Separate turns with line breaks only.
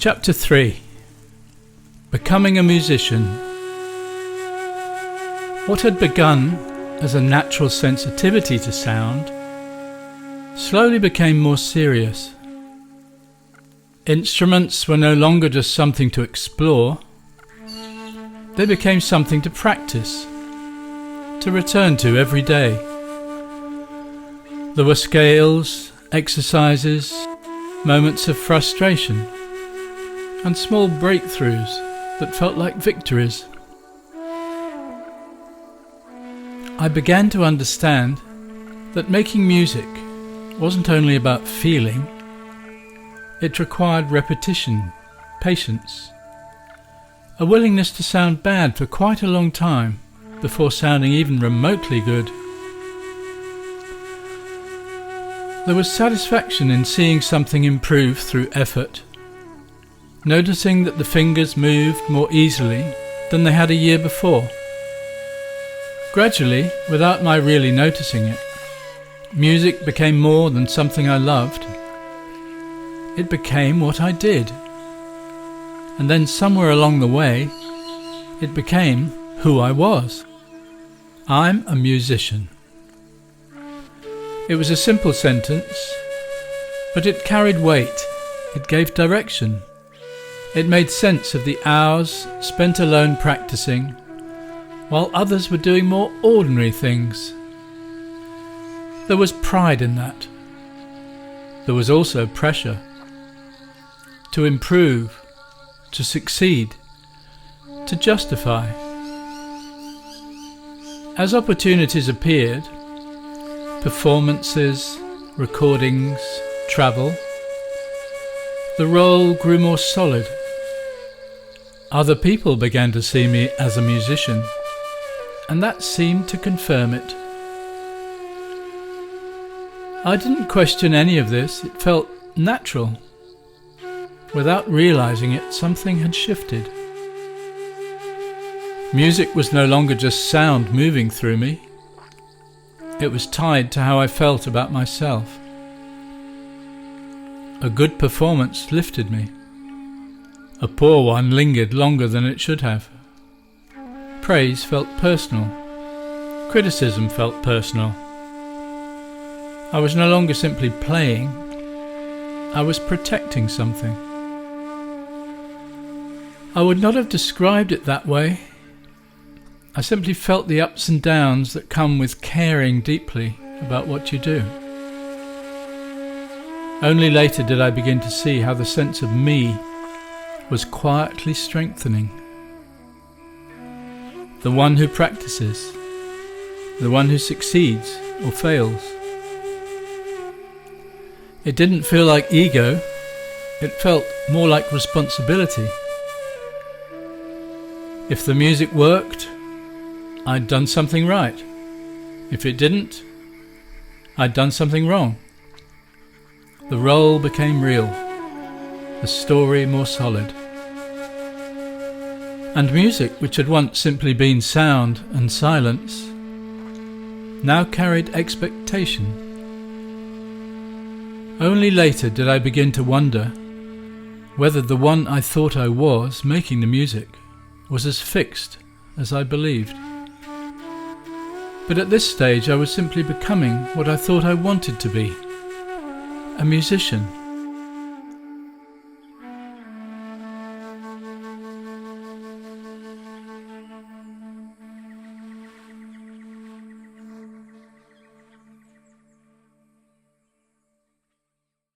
Chapter 3. Becoming a musician. What had begun as a natural sensitivity to sound slowly became more serious. Instruments were no longer just something to explore, they became something to practice, to return to every day. There were scales, exercises, moments of frustration, and small breakthroughs that felt like victories. I began to understand that making music wasn't only about feeling, it required repetition, patience, a willingness to sound bad for quite a long time before sounding even remotely good. There was satisfaction in seeing something improve through effort, noticing that the fingers moved more easily than they had a year before. Gradually, without my really noticing it, music became more than something I loved. It became what I did. And then somewhere along the way, it became who I was. I'm a musician. It was a simple sentence, but it carried weight. It gave direction. It made sense of the hours spent alone practicing, while others were doing more ordinary things. There was pride in that. There was also pressure. To improve, to succeed, to justify. As opportunities appeared, performances, recordings, travel, the role grew more solid. Other people began to see me as a musician, and that seemed to confirm it. I didn't question any of this, it felt natural. Without realizing it, something had shifted. Music was no longer just sound moving through me. It was tied to how I felt about myself. A good performance lifted me. A poor one lingered longer than it should have. Praise felt personal. Criticism felt personal. I was no longer simply playing. I was protecting something. I would not have described it that way. I simply felt the ups and downs that come with caring deeply about what you do. Only later did I begin to see how the sense of me was quietly strengthening. The one who practices, the one who succeeds or fails. It didn't feel like ego, it felt more like responsibility. If the music worked, I'd done something right. If it didn't, I'd done something wrong. The role became real, the story more solid. And music, which had once simply been sound and silence, now carried expectation. Only later did I begin to wonder whether the one I thought I was making the music was as fixed as I believed. But at this stage I was simply becoming what I thought I wanted to be, a musician.